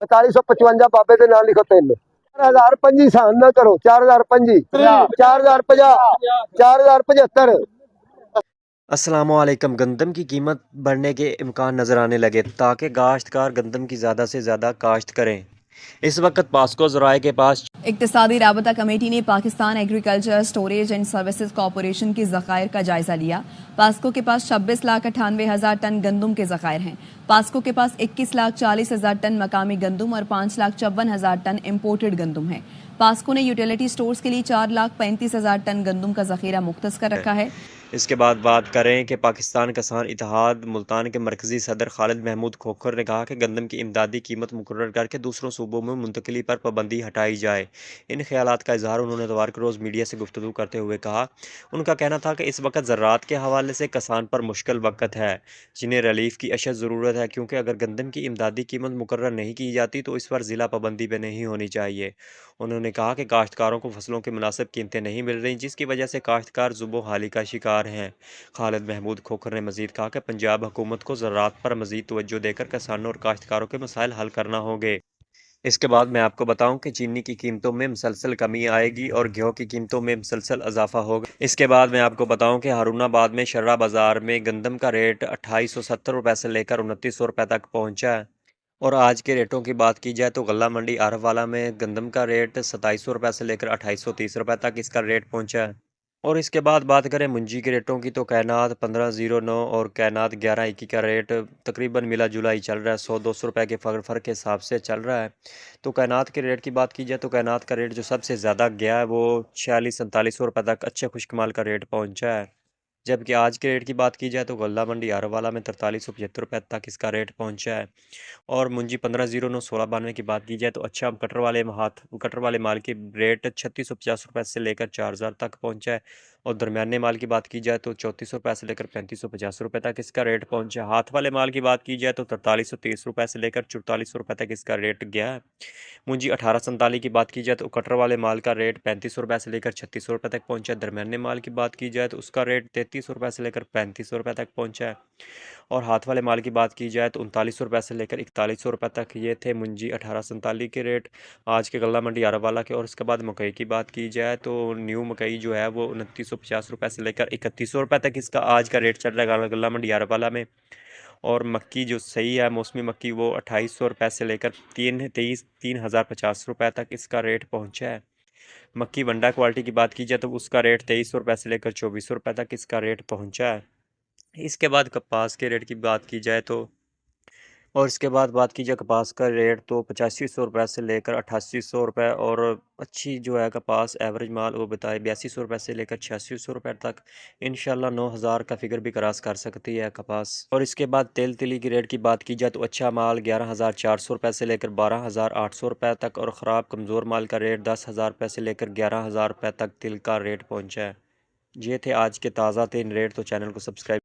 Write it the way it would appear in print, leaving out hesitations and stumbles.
4555 बाबे के नाम लिखो 3 4025 सहन ना करो 4025 4050 4075। अस्सलामुअलैकुम। गंदम की कीमत बढ़ने के इम्कान नज़र आने लगे ताकि काश्तकार गंदम की ज़्यादा से ज़्यादा काश्त करें। इस वक्त पास्को ज़राए के पास इक्तिसादी राबता कमेटी ने Pakistan agriculture storage and services corporation के ज़खायर का जायजा लिया। पास्को के पास 26,98,000 टन गंदम के ज़खायर हैं। पास्को के पास 21,40,000 टन मकामी गंदम और 5,54,000 टन इम्पोर्टेड गंदम है। पास्को ने यूटिलिटी स्टोर्स के लिए 4,35,000 टन गंदम का जखीरा मुख्तस कर रखा है। इसके बाद बात करें कि पाकिस्तान किसान इत्तेहाद मुल्तान के मरकजी सदर खालिद महमूद खोखर ने कहा कि गंदम की इमदादी कीमत मुकर्रर करके दूसरों सूबों में मुंतकली पर पाबंदी हटाई जाए। इन ख्यालात का इजहार उन्होंने इतवार के रोज़ मीडिया से गुफ्तगू करते हुए कहा। उनका कहना था कि इस वक्त ज़राअत के हवाले से किसान पर मुश्किल वक्त है जिन्हें रिलीफ की अशद ज़रूरत है, क्योंकि अगर गंदम की इमदादी कीमत मुकर्रर नहीं की जाती तो इस पर ज़िला पाबंदी पर नहीं होनी चाहिए। उन्होंने कहा कि काश्तकारों को फसलों की मुनासिब कीमतें नहीं मिल रही, जिसकी वजह से काश्तकार जुबो हाली का शिकार हैं। खालिद महमूद खोखर ने मजीद कहा कि पंजाब हुकूमत को ज़राअत पर मजीद तवज्जो देकर किसानों और काश्तकारों के मसाइल हल करना होंगे। इसके बाद मैं आपको बताऊं कि चीनी की कीमतों में मुसलसल कमी आएगी और गेहूं की कीमतों में मुसलसल इजाफा होगा। इसके बाद मैं आपको बताऊं कि हारूनाबाद में शर्रा बाजार में गंदम का रेट 2870 रुपये से लेकर 2900 रुपये तक पहुंचा है। और आज के रेटों की बात की जाए तो गल्ला मंडी आरफवाला में गंदम का रेट 2700 रुपये से लेकर 2830 रुपये तक इसका रेट पहुंचा है। और इसके बाद बात करें मुंजी के रेटों की तो कैनात 1509 और कैनात 1121 का रेट तकरीबन मिला जुला ही चल रहा है। 100-200 रुपये के फ़र्क के हिसाब से चल रहा है। तो कैनात के रेट की बात की जाए तो कैनात का रेट जो सबसे ज़्यादा गया है वो 46-47 रुपये तक अच्छे खुशकमाल का रेट पहुंचा है। जबकि आज के रेट की बात की जाए तो गल्ला मंडी आरवाला में 4375 रुपये तक इसका रेट पहुंचा है। और मुंजी 1509-1692 की बात की जाए तो अच्छा कटर वाले माल की रेट 3650 रुपये से लेकर 4000 तक पहुंचा है। और दरमियाने माल की बात की जाए तो 3400 रुपये से लेकर 3550 रुपये तक इसका रेट पहुंचा है। हाथ वाले माल की बात की जाए तो 4330 रुपये से लेकर 4400 रुपये तक इसका रेट गया है। मुंजी 1847 की बात की जाए तो कटर वाले माल का रेट 3500 रुपये से लेकर 3600 रुपये तक पहुंचा है। दरमियाने माल की बात की जाए तो उसका रेट 3300 रुपये से लेकर 3500 रुपये तक पहुंचा है। और हाथ वाले माल की बात की जाए तो 3900 रुपये से लेकर 4100 रुपये तक ये थे मुंजी 1847 के रेट आज के गल्ला मंडी आरावाला के। और इसके बाद मकई की बात की जाए तो न्यू मकई जो है वो 2950 रुपये से लेकर 3100 रुपये तक इसका आज का रेट चल रहा है गल्ला मंडी आरावाला में। और मक्की जो सही है मौसमी मक्की वो 2800 रुपये से लेकर 3050 रुपये तक इसका रेट पहुंचा है। मक्की वंडा क्वालिटी की बात की जाए तो उसका रेट 2300 रुपये से लेकर 2400 रुपये तक इसका रेट पहुंचा है। इसके बाद कपास के रेट की बात की जाए तो इसके बाद बात की जाए कपास का रेट तो 8500 रुपये से लेकर 8800 रुपये। और अच्छी जो है कपास एवरेज माल वो बताए 8200 रुपये से लेकर 8600 रुपये तक इंशाल्लाह 9000 का फिगर भी क्रॉस कर सकती है कपास। और इसके बाद तेल तिली की रेट की बात की जाए तो अच्छा माल 11400 रुपये से लेकर 12800 रुपये तक और ख़राब कमज़ोर माल का रेट 10000 रुपये से लेकर 11000 रुपये तक तिल का रेट पहुँचा है। ये थे आज के ताज़ा तीन रेट। तो चैनल को सब्सक्राइब